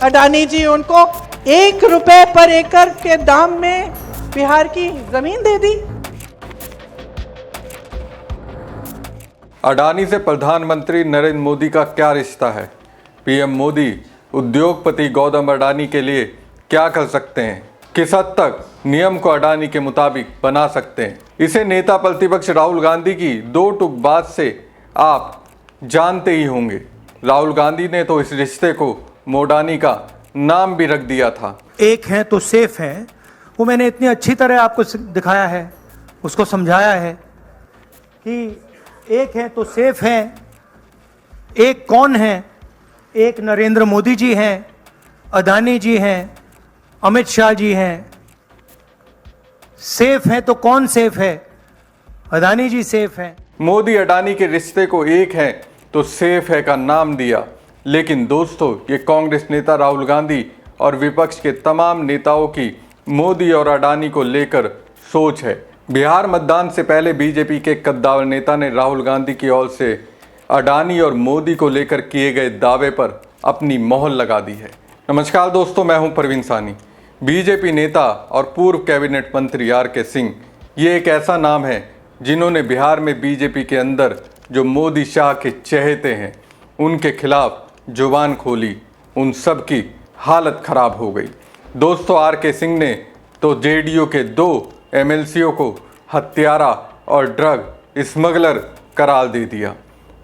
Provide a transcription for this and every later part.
अडानी जी उनको 1 रुपए पर एकड़ के दाम में बिहार की जमीन दे दी। अडानी से प्रधानमंत्री नरेंद्र मोदी का क्या रिश्ता है? पीएम मोदी उद्योगपति गौतम अडानी के लिए क्या कर सकते हैं? किस हद तक नियम को अडानी के मुताबिक बना सकते हैं? इसे नेता प्रतिपक्ष राहुल गांधी की दो टूक बात से आप जानते ही होंगे। राहुल गांधी ने तो इस रिश्ते को मोडानी का नाम भी रख दिया था। एक है तो सेफ है, वो मैंने इतनी अच्छी तरह आपको दिखाया है, उसको समझाया है कि एक है तो सेफ है। एक कौन है? एक नरेंद्र मोदी जी हैं, अडानी जी हैं, अमित शाह जी हैं। सेफ है तो कौन सेफ है? अडानी जी सेफ हैं। मोदी अडानी के रिश्ते को एक है तो सेफ है का नाम दिया, लेकिन दोस्तों ये कांग्रेस नेता राहुल गांधी और विपक्ष के तमाम नेताओं की मोदी और अडानी को लेकर सोच है। बिहार मतदान से पहले बीजेपी के कद्दावर नेता ने राहुल गांधी की ओर से अडानी और मोदी को लेकर किए गए दावे पर अपनी मोहर लगा दी है। नमस्कार दोस्तों, मैं हूं प्रवीण सानी। बीजेपी नेता और पूर्व कैबिनेट मंत्री आर.के. सिंह ये एक ऐसा नाम है जिन्होंने बिहार में बीजेपी के अंदर जो मोदी शाह के चहेते हैं उनके खिलाफ जुबान खोली, उन सब की हालत खराब हो गई। दोस्तों आर.के. सिंह ने तो जेडीयू के 2 एमएलसीओं को हत्यारा और ड्रग स्मगलर करार दे दिया।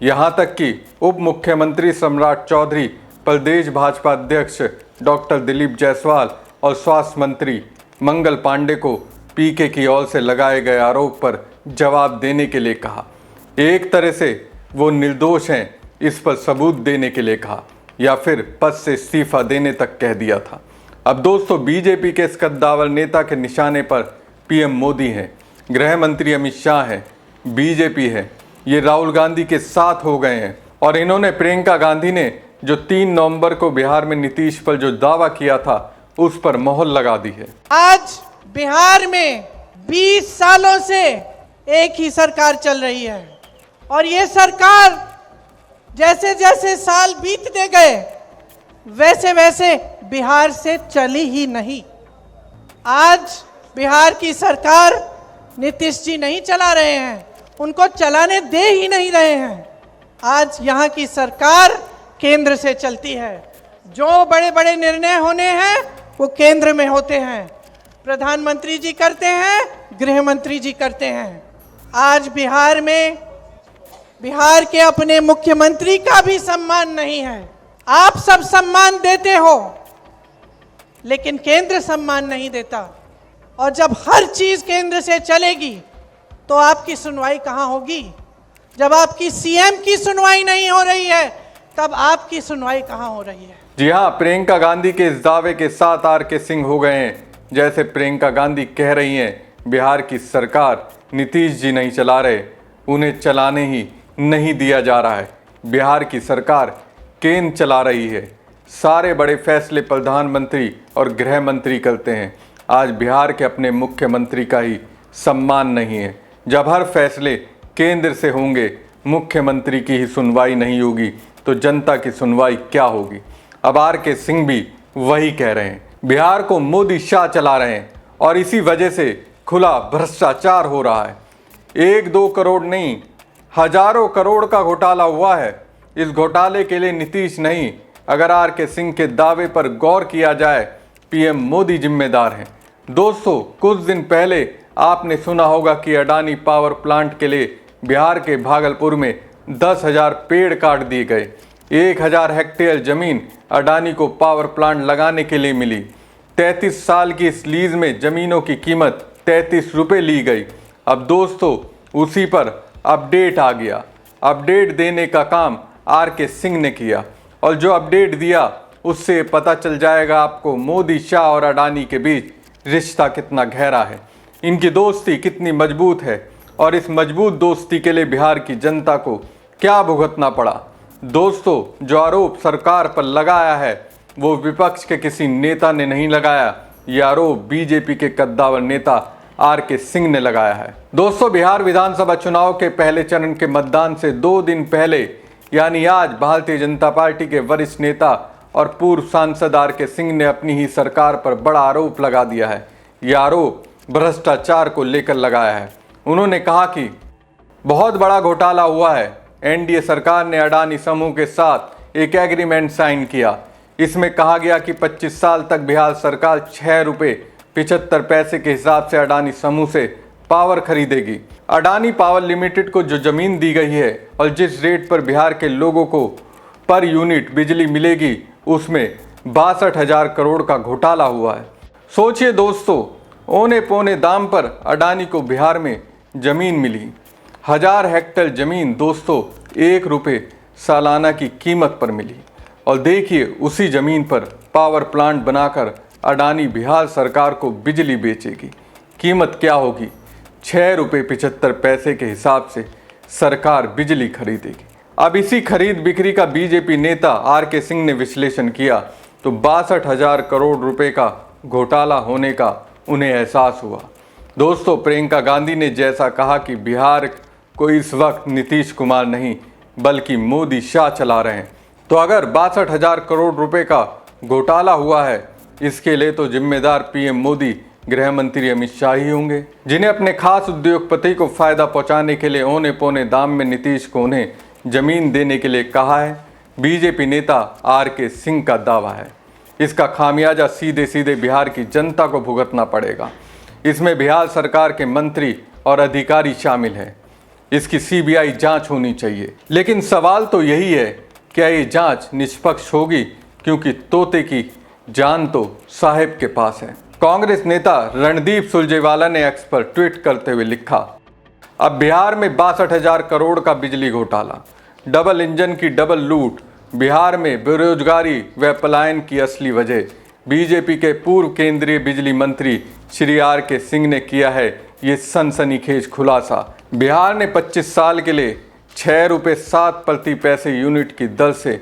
यहाँ तक कि उप मुख्यमंत्री सम्राट चौधरी, प्रदेश भाजपा अध्यक्ष डॉक्टर दिलीप जायसवाल और स्वास्थ्य मंत्री मंगल पांडे को पीके की ओर से लगाए गए आरोप पर जवाब देने के लिए कहा। एक तरह से वो निर्दोष हैं इस पर सबूत देने के लिए कहा, या फिर पद से इस्तीफा देने तक कह दिया था। अब दोस्तों बीजेपी के इस कद्दावर नेता के निशाने पर पीएम मोदी हैं, गृह मंत्री अमित शाह हैं, बीजेपी है, ये राहुल गांधी के साथ हो गए हैं। और इन्होंने प्रियंका गांधी ने जो 3 नवंबर को बिहार में नीतीश पर जो दावा किया था उस पर मोहर लगा दी है। आज बिहार में 20 सालों से एक ही सरकार चल रही है और ये सरकार जैसे जैसे साल बीतते गए वैसे वैसे बिहार से चली ही नहीं। आज बिहार की सरकार नीतीश जी नहीं चला रहे हैं, उनको चलाने दे ही नहीं रहे हैं। आज यहाँ की सरकार केंद्र से चलती है। जो बड़े बड़े निर्णय होने हैं वो केंद्र में होते हैं, प्रधानमंत्री जी करते हैं, गृह मंत्री जी करते हैं। आज बिहार में बिहार के अपने मुख्यमंत्री का भी सम्मान नहीं है। आप सब सम्मान देते हो लेकिन केंद्र सम्मान नहीं देता। और जब हर चीज केंद्र से चलेगी तो आपकी सुनवाई कहाँ होगी? जब आपकी सीएम की सुनवाई नहीं हो रही है तब आपकी सुनवाई कहाँ हो रही है? जी हाँ, प्रियंका गांधी के इस दावे के साथ आर.के. सिंह हो गए हैं। जैसे प्रियंका गांधी कह रही हैं बिहार की सरकार नीतीश जी नहीं चला रहे, उन्हें चलाने ही नहीं दिया जा रहा है। बिहार की सरकार केंद्र चला रही है, सारे बड़े फैसले प्रधानमंत्री और गृह मंत्री करते हैं। आज बिहार के अपने मुख्यमंत्री का ही सम्मान नहीं है। जब हर फैसले केंद्र से होंगे, मुख्यमंत्री की ही सुनवाई नहीं होगी तो जनता की सुनवाई क्या होगी? अब आर.के. सिंह भी वही कह रहे हैं। बिहार को मोदी शाह चला रहे हैं और इसी वजह से खुला भ्रष्टाचार हो रहा है। 1-2 करोड़ नहीं, हजारों करोड़ का घोटाला हुआ है। इस घोटाले के लिए नीतीश नहीं, अगर आर.के. सिंह के दावे पर गौर किया जाए पीएम मोदी जिम्मेदार हैं। दोस्तों कुछ दिन पहले आपने सुना होगा कि अडानी पावर प्लांट के लिए बिहार के भागलपुर में 10,000 पेड़ काट दिए गए। 1,000 हेक्टेयर जमीन अडानी को पावर प्लांट लगाने के लिए मिली। 33 साल की इस लीज में जमीनों की कीमत 33 रुपये ली गई। अब दोस्तों उसी पर अपडेट आ गया। अपडेट देने का काम आर.के. सिंह ने किया और जो अपडेट दिया उससे पता चल जाएगा आपको मोदी शाह और अडानी के बीच रिश्ता कितना गहरा है, इनकी दोस्ती कितनी मजबूत है और इस मजबूत दोस्ती के लिए बिहार की जनता को क्या भुगतना पड़ा। दोस्तों जो आरोप सरकार पर लगाया है वो विपक्ष के किसी नेता ने नहीं लगाया, ये आरोप बीजेपी के कद्दावर नेता आर.के. सिंह ने लगाया है। दोस्तों बिहार विधानसभा चुनाव के पहले चरण के मतदान से 2 दिन पहले यानी आज भारतीय जनता पार्टी के वरिष्ठ नेता और पूर्व सांसद आर के सिंह ने अपनी ही सरकार पर बड़ा आरोप लगा दिया है। यह आरोप भ्रष्टाचार को लेकर लगाया है। उन्होंने कहा कि बहुत बड़ा घोटाला हुआ है। एनडीए सरकार ने अडानी समूह के साथ एक एग्रीमेंट साइन किया। इसमें कहा गया कि 25 साल तक बिहार सरकार 6 रुपये 75 पैसे के हिसाब से अडानी समूह से पावर खरीदेगी। अडानी पावर लिमिटेड को जो जमीन दी गई है और जिस रेट पर बिहार के लोगों को पर यूनिट बिजली मिलेगी, उसमें 62,000 करोड़ का घोटाला हुआ है। सोचिए दोस्तों, औने पौने दाम पर अडानी को बिहार में जमीन मिली। 1000 हेक्टेयर जमीन दोस्तों 1 रुपये सालाना की कीमत पर मिली। और देखिए, उसी जमीन पर पावर प्लांट बनाकर अडानी बिहार सरकार को बिजली बेचेगी। कीमत क्या होगी? 6 रुपये 75 पैसे के हिसाब से सरकार बिजली खरीदेगी। अब इसी खरीद बिक्री का बीजेपी नेता आर के सिंह ने विश्लेषण किया तो 62,000 करोड़ रुपए का घोटाला होने का उन्हें एहसास हुआ। दोस्तों, प्रियंका गांधी ने जैसा कहा कि बिहार को इस वक्त नीतीश कुमार नहीं बल्कि मोदी शाह चला रहे हैं, तो अगर 62,000 करोड़ रुपए का घोटाला हुआ है, इसके लिए तो जिम्मेदार पीएम मोदी, गृह मंत्री अमित शाह ही होंगे, जिन्हें अपने खास उद्योगपति को फायदा पहुंचाने के लिए औने पौने दाम में नीतीश को उन्हें जमीन देने के लिए कहा है। बीजेपी नेता आर के सिंह का दावा है। इसका खामियाजा सीधे सीधे बिहार की जनता को भुगतना पड़ेगा। इसमें बिहार सरकार के मंत्री और अधिकारी शामिल हैं। इसकी सीबीआई जांच होनी चाहिए। लेकिन सवाल तो यही है, क्या ये जांच निष्पक्ष होगी? क्योंकि तोते की जान तो साहिब के पास है। कांग्रेस नेता रणदीप सुरजेवाला ने एक्स पर ट्वीट करते हुए लिखा, अब बिहार में 62,000 करोड़ का बिजली घोटाला, डबल इंजन की डबल लूट, बिहार में बेरोजगारी व पलायन की असली वजह। बीजेपी के पूर्व केंद्रीय बिजली मंत्री श्री आर के सिंह ने किया है ये सनसनीखेज खुलासा। बिहार ने 25 साल के लिए 6 रुपये 7 प्रति पैसे यूनिट की दर से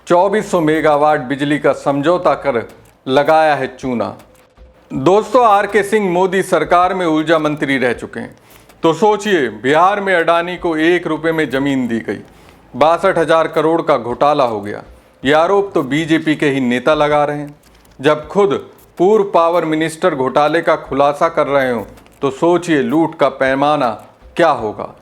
2400 मेगावाट बिजली का समझौता कर लगाया है चूना। दोस्तों, आर के सिंह मोदी सरकार में ऊर्जा मंत्री रह चुके हैं, तो सोचिए, बिहार में अडानी को 1 रुपये में जमीन दी गई, 62,000 करोड़ का घोटाला हो गया। यह आरोप तो बीजेपी के ही नेता लगा रहे हैं। जब खुद पूर्व पावर मिनिस्टर घोटाले का खुलासा कर रहे हो, तो सोचिए लूट का पैमाना क्या होगा।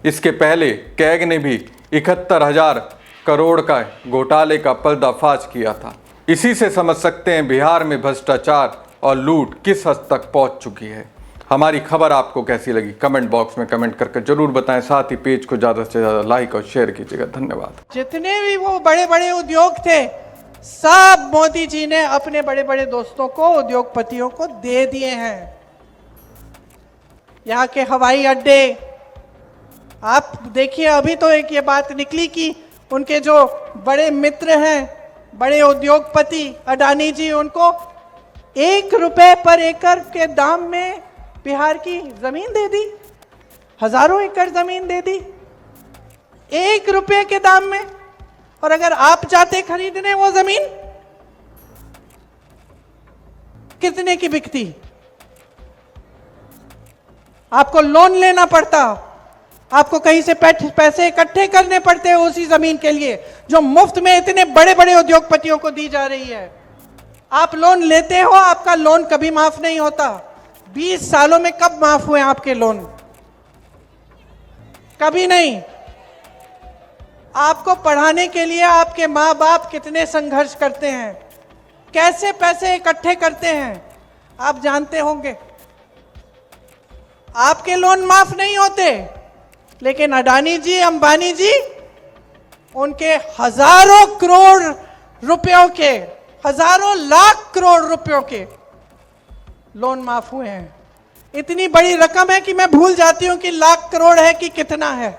इसके पहले कैग ने भी 71,000 करोड़ का घोटाले का पर्दाफाश किया था। इसी से समझ सकते हैं बिहार में भ्रष्टाचार और लूट किस हद तक पहुंच चुकी है। हमारी खबर आपको कैसी लगी कमेंट बॉक्स में कमेंट करके जरूर बताएं। साथ ही पेज को ज़्यादा से ज़्यादा लाइक और शेयर कीजिएगा। धन्यवाद। जितने भी वो बड़े बड़े उद्योग थे, सब मोदी जी ने अपने बड़े बड़े दोस्तों को, उद्योगपतियों को दे दिए हैं। यहाँ के हवाई अड्डे, आप देखिए, अभी तो एक ये बात निकली कि उनके जो बड़े मित्र हैं, बड़े उद्योगपति अडानी जी, उनको 1 रुपए पर एकड़ के दाम में बिहार की जमीन दे दी, हजारों एकड़ जमीन दे दी 1 रुपए के दाम में। और अगर आप जाते खरीदने वो जमीन, कितने की बिकती? आपको लोन लेना पड़ता, आपको कहीं से पैसे इकट्ठे करने पड़ते हैं उसी जमीन के लिए जो मुफ्त में इतने बड़े बड़े उद्योगपतियों को दी जा रही है। आप लोन लेते हो, आपका लोन कभी माफ नहीं होता। 20 सालों में कब माफ हुए आपके लोन? कभी नहीं। आपको पढ़ाने के लिए आपके माँ बाप कितने संघर्ष करते हैं, कैसे पैसे इकट्ठे करते हैं, आप जानते होंगे। आपके लोन माफ नहीं होते, लेकिन अडानी जी, अंबानी जी, उनके हजारों करोड़ रुपयों के, हजारों लाख करोड़ रुपयों के लोन माफ हुए हैं। इतनी बड़ी रकम है कि मैं भूल जाती हूं कि लाख करोड़ है कि कितना है।